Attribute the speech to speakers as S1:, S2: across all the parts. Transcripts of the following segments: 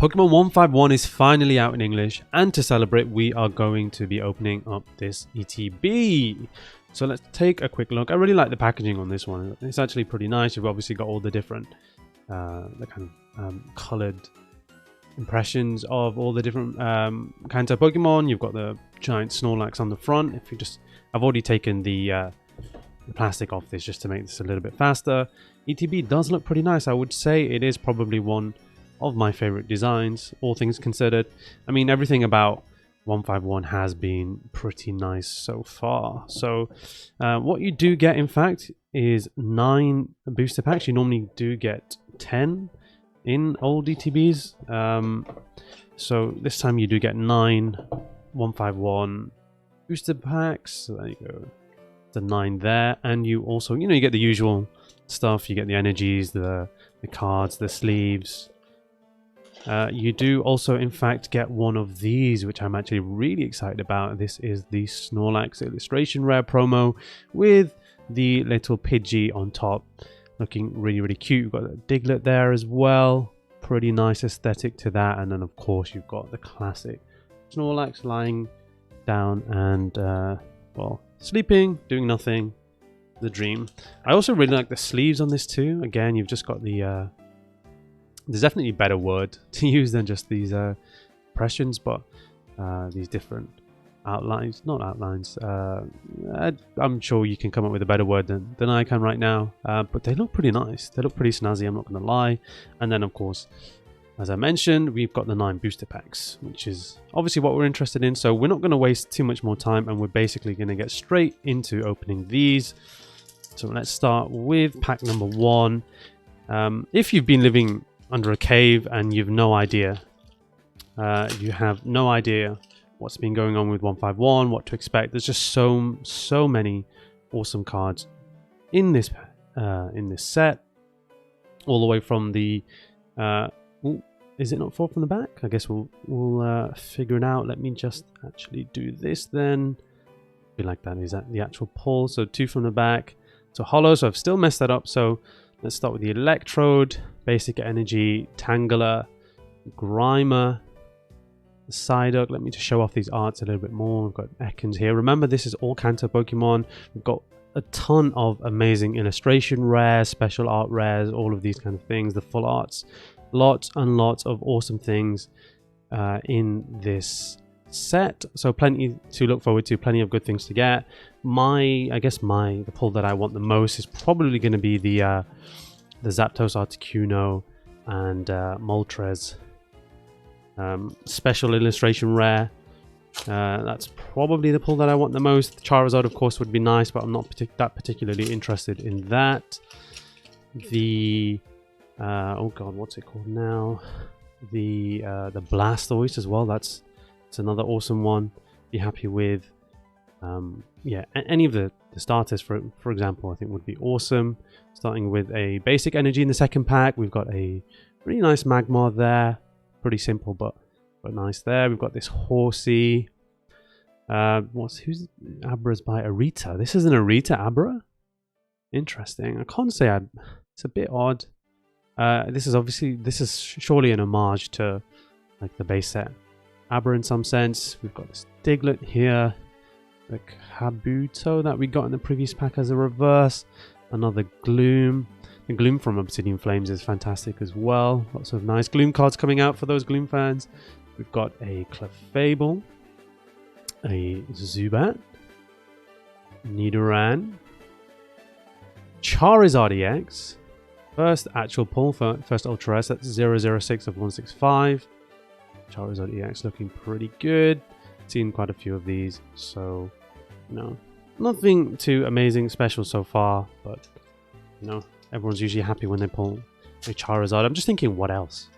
S1: Pokemon 151 is finally out in English, and to celebrate we are going to be opening up this ETB. So let's take a quick look. I really like the packaging on this one. It's actually pretty nice. You've obviously got all the different coloured impressions of all the different kinds of Pokemon. You've got the giant Snorlax on the front. I've already taken the plastic off this just to make this a little bit faster. ETB does look pretty nice. I would say it is probably one of my favorite designs, all things considered. I mean, everything about 151 has been pretty nice so far. So what you do get, in fact, is 9 booster packs. You normally do get 10 in old ETBs. So this time you do get 9 151 booster packs. So there you go. The 9 there. And you also, you get the usual stuff. You get the energies, the cards, the sleeves. You do also, in fact, get one of these, which I'm actually really excited about. This is the Snorlax illustration rare promo with the little Pidgey on top, looking really, really cute. You've got a Diglett there as well. Pretty nice aesthetic to that. And then, of course, you've got the classic Snorlax lying down and, well, sleeping, doing nothing. The dream. I also really like the sleeves on this too. Again, you've just got the... there's definitely a better word to use than just these impressions, but these different outlines, not outlines. I'm sure you can come up with a better word than I can right now, but they look pretty nice. They look pretty snazzy, I'm not going to lie. And then, of course, as I mentioned, we've got the 9 booster packs, which is obviously what we're interested in. So we're not going to waste too much more time, and we're basically going to get straight into opening these. So let's start with pack number 1. If you've been living under a cave and you've no idea, you have no idea what's been going on with 151, what to expect. There's just so many awesome cards in this set, all the way from the is it not 4 from the back? I guess we'll figure it out. Let me just actually do this then. Be like that. Is that the actual pull? So 2 from the back. So hollow. So I've still messed that up. So let's start with the Electrode, Basic Energy, Tangela, Grimer, Psyduck. Let me just show off these arts a little bit more. We've got Ekans here. Remember, this is all Kanto Pokemon. We've got a ton of amazing illustration rares, special art rares, all of these kind of things. The full arts. Lots and lots of awesome things in this set. So plenty to look forward to, plenty of good things to get. The pull that I want the most is probably going to be the Zapdos, Articuno, and Moltres special illustration rare. That's probably the pull that I want the most. Charizard, of course, would be nice, but I'm not that particularly interested in that. The oh god, what's it called now? The Blastoise as well. That's another awesome one. Be happy with. Yeah, any of the starters, for example, I think would be awesome. Starting with a Basic Energy in the second pack. We've got a really nice Magmar there. Pretty simple, but nice there. We've got this Horsey. Who's Abra's by Arita? This is an Arita Abra? Interesting. I can't say it's a bit odd. This is surely an homage to like the base set Abra in some sense. We've got this Diglett here. The Kabuto that we got in the previous pack as a reverse. Another Gloom. The Gloom from Obsidian Flames is fantastic as well. Lots of nice Gloom cards coming out for those Gloom fans. We've got a Clefable, a Zubat, Nidoran, Charizard EX. First actual pull for first Ultra S. That's 006 of 165. Charizard EX looking pretty good. Seen quite a few of these, so nothing too amazing special so far, but everyone's usually happy when they pull a Charizard. I'm just thinking, what else?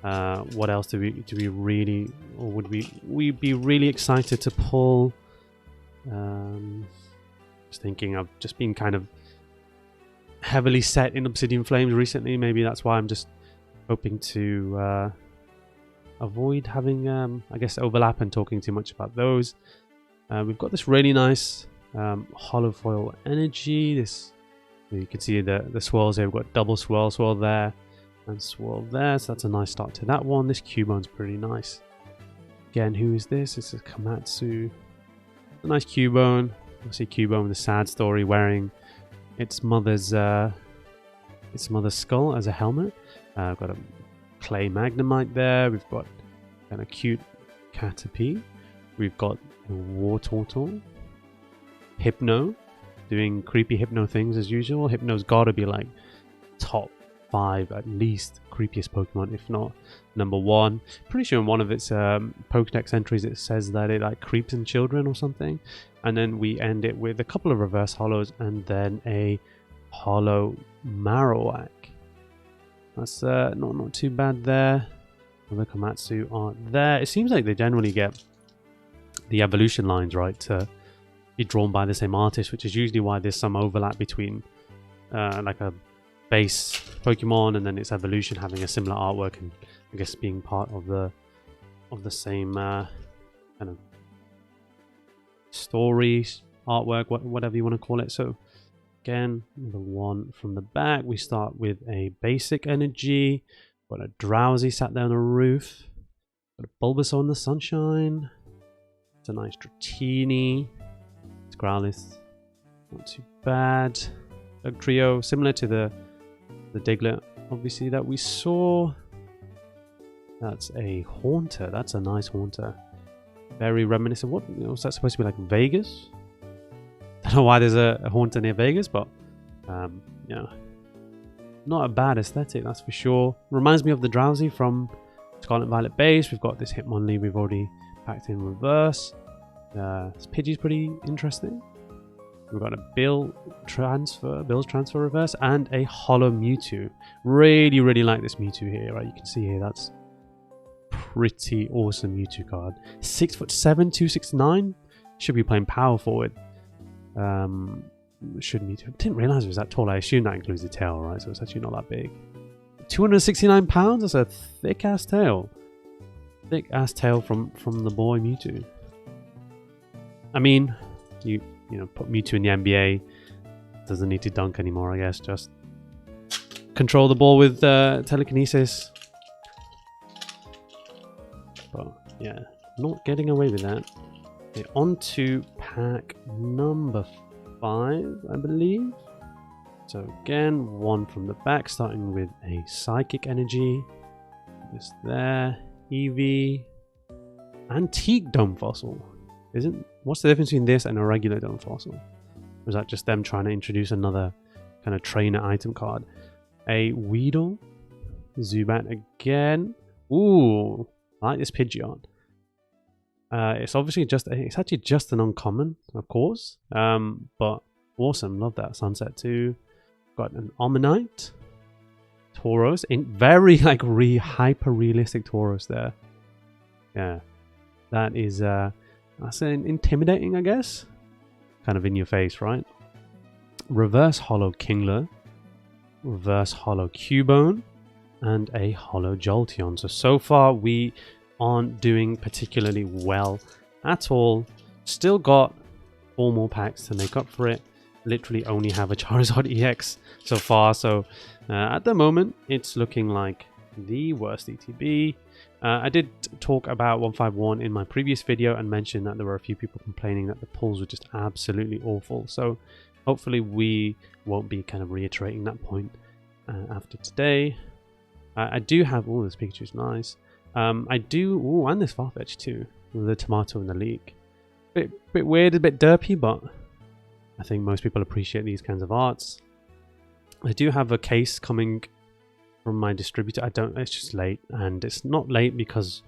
S1: What else do we really, or would we be really excited to pull? Just thinking, I've just been kind of heavily set in Obsidian Flames recently. Maybe that's why I'm just hoping to avoid having, I guess, overlap and talking too much about those. We've got this really nice Holofoil Energy. You can see the swirls here. We've got double swirl there. And swirl there, so that's a nice start to that one. This Cubone's pretty nice. Again, who is this? This is Komatsu. A nice Cubone. Obviously Cubone with a sad story, wearing its mother's skull as a helmet. I've got a clay Magnemite there. We've got kind of cute Caterpie. We've got a War Turtle. Hypno, doing creepy Hypno things as usual. Hypno's got to be like top 5 at least creepiest Pokemon, if not number 1. Pretty sure in one of its Pokedex entries it says that it like creeps in children or something. And then we end it with a couple of reverse hollows and then a holo Marowak. That's not too bad there. Another Komatsu art there. It seems like they generally get the evolution lines right to be drawn by the same artist, which is usually why there's some overlap between like a base Pokemon and then its evolution having a similar artwork, and I guess being part of the same kind of stories, artwork, whatever you want to call it. So again, the one from the back, we start with a basic energy. Got a Drowsy sat there on the roof. Got a Bulbasaur in the sunshine. It's a nice Dratini. It's Growlithe, not too bad. Dugtrio, similar to the Diglett, obviously, that we saw. That's a Haunter. That's a nice Haunter. Very reminiscent. What, was that supposed to be like Vegas? I don't know why there's a Haunter near Vegas, but yeah, not a bad aesthetic, that's for sure. Reminds me of the Drowsy from Scarlet Violet base. We've got this Hitmonlee we've already packed in reverse. This Pidgey's pretty interesting. We've got a Bill's transfer reverse, and a holo Mewtwo. Really like this Mewtwo here, right? You can see here, that's pretty awesome Mewtwo card. 6'7", 269. Should be playing power forward. Shouldn't need to. Didn't realize it was that tall. I assume that includes the tail, right? So it's actually not that big. 269 pounds. That's a thick ass tail. Thick ass tail from the boy Mewtwo. I mean, you know, put Mewtwo in the NBA. Doesn't need to dunk anymore, I guess. Just control the ball with telekinesis. But yeah, not getting away with that. Okay, on to pack number 5, I believe. So again, one from the back, starting with a Psychic Energy. This there, Eevee, Antique Dome Fossil. What's the difference between this and a regular Dome Fossil? Or is that just them trying to introduce another kind of trainer item card? A Weedle, Zubat again. Ooh, I like this Pidgeot. It's obviously it's actually just an uncommon, of course, but awesome. Love that Sunset too. Got an Omanyte, Tauros, in very like hyper realistic Tauros there. Yeah, that is that's intimidating, I guess. Kind of in your face, right? Reverse holo Kingler, reverse holo Cubone, and a holo Jolteon. So far we aren't doing particularly well at all. Still got 4 more packs to make up for it. Literally only have a Charizard EX so far, so at the moment it's looking like the worst ETB. I did talk about 151 in my previous video and mention that there were a few people complaining that the pulls were just absolutely awful, so hopefully we won't be kind of reiterating that point after today. I do have, oh, this Pikachu's nice. I do, oh, and this Farfetch too, with the tomato and the leek. Bit weird, a bit derpy, but I think most people appreciate these kinds of arts. I do have a case coming from my distributor. It's just late, and it's not late because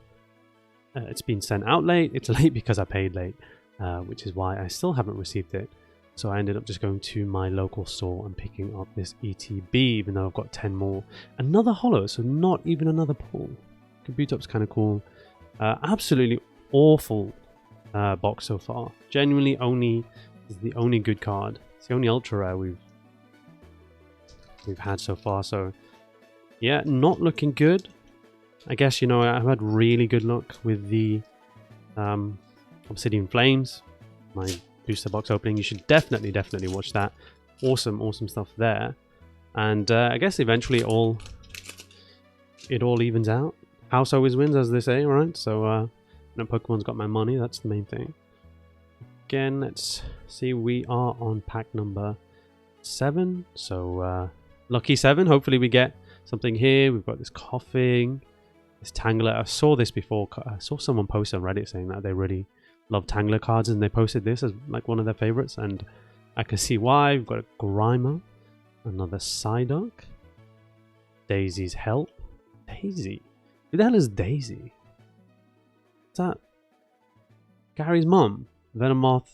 S1: it's been sent out late. It's late because I paid late, which is why I still haven't received it. So I ended up just going to my local store and picking up this ETB, even though I've got 10 more. Another holo, so not even another pull. Kabutop's kind of cool. Absolutely awful box so far. Genuinely is the only good card. It's the only ultra rare we've had so far. So yeah, not looking good. I guess, you know, I've had really good luck with the Obsidian Flames, my booster box opening. You should definitely watch that. Awesome stuff there. And I guess eventually it all it all evens out. House always wins, as they say, right? So Pokemon's got my money. That's the main thing. Again, let's see. We are on pack number 7. So lucky 7. Hopefully we get something here. We've got this coughing, this Tangler. I saw this before. I saw someone post on Reddit saying that they really love Tangler cards, and they posted this as like one of their favorites, and I can see why. We've got a Grimer, another Psyduck, Daisy's Help. Daisy? Who the hell is Daisy? Is that Gary's mum? Venomoth,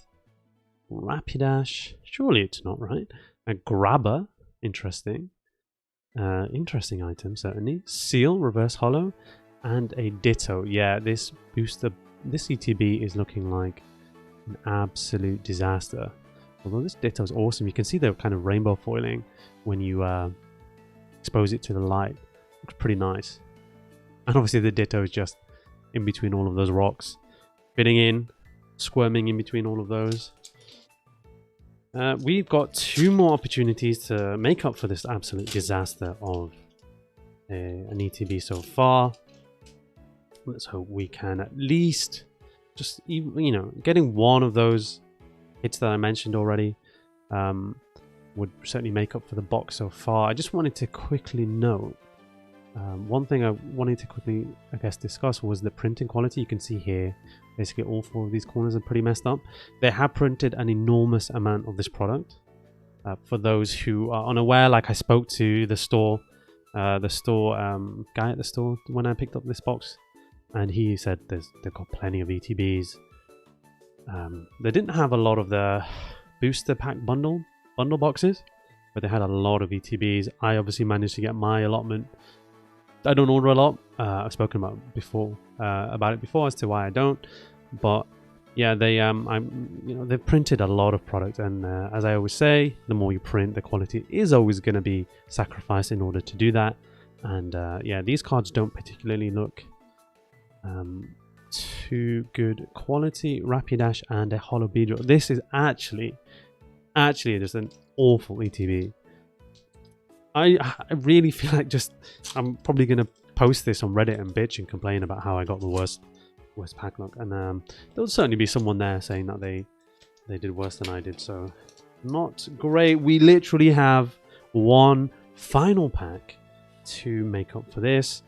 S1: Rapidash. Surely it's not, right? A Grabber. Interesting. Interesting item, certainly. Seal, Reverse Hollow, and a Ditto. Yeah, this booster, this ETB is looking like an absolute disaster. Although this Ditto is awesome. You can see the kind of rainbow foiling when you expose it to the light. Looks pretty nice. And obviously the Ditto is just in between all of those rocks. Fitting in, squirming in between all of those. We've got 2 more opportunities to make up for this absolute disaster of an ETB so far. Let's hope we can at least just, getting one of those hits that I mentioned already would certainly make up for the box so far. I just wanted to quickly note, one thing I wanted to quickly, I guess, discuss was the printing quality. You can see here, basically all 4 of these corners are pretty messed up. They have printed an enormous amount of this product. For those who are unaware, like I spoke to the store guy at the store when I picked up this box, and he said they've got plenty of ETBs. They didn't have a lot of the booster pack bundle boxes, but they had a lot of ETBs. I obviously managed to get my allotment. I don't order a lot. I've spoken about it before as to why I don't. But yeah, they've printed a lot of product, and as I always say, the more you print, the quality is always going to be sacrificed in order to do that. And yeah, these cards don't particularly look too good quality. Rapidash and a Holo Beedrill. This is actually just an awful ETB. I really feel like I'm probably going to post this on Reddit and bitch and complain about how I got the worst pack luck. And there'll certainly be someone there saying that they did worse than I did. So not great. We literally have one final pack to make up for this.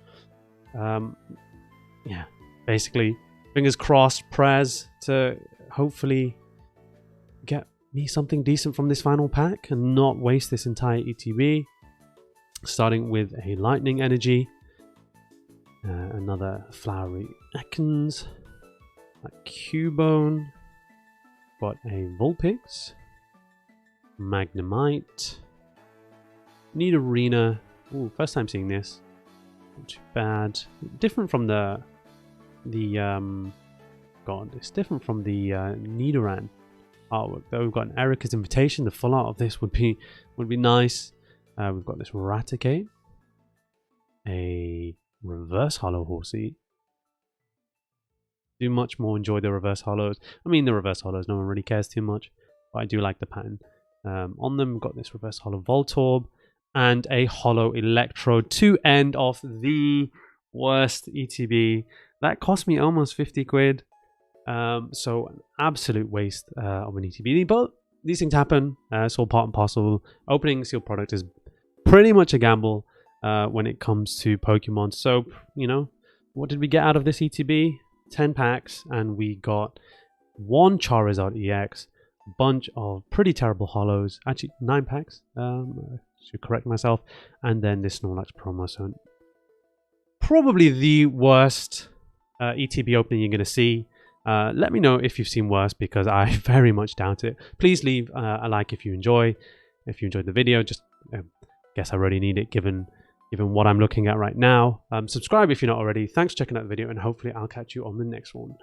S1: Yeah, basically, fingers crossed, prayers to hopefully get me something decent from this final pack and not waste this entire ETB. Starting with a Lightning Energy, another Flowery Ekans, a Cubone, got a Vulpix, Magnemite, Nidorina. Ooh, first time seeing this. Not too bad. Different from the it's different from the Nidoran artwork. Though we've got an Erica's Invitation. The full art of this would be nice. We've got this Raticate, a Reverse Hollow Horsey. Do much more enjoy the Reverse Hollows. I mean, the Reverse Hollows, no one really cares too much, but I do like the pattern on them. We've got this Reverse Hollow Voltorb and a Hollow Electrode to end off the worst ETB. That cost me almost 50 quid. So an absolute waste of an ETB, but these things happen. It's all part and parcel. Opening a sealed product is pretty much a gamble when it comes to Pokemon. So, what did we get out of this ETB? 10 packs, and we got 1 Charizard EX, a bunch of pretty terrible hollows. Actually, 9 packs. I should correct myself. And then this Snorlax promo. So, probably the worst ETB opening you're going to see. Let me know if you've seen worse, because I very much doubt it. Please leave a like if you enjoyed the video. Just guess I really need it given what I'm looking at right now. Subscribe if you're not already. Thanks for checking out the video, and hopefully I'll catch you on the next one.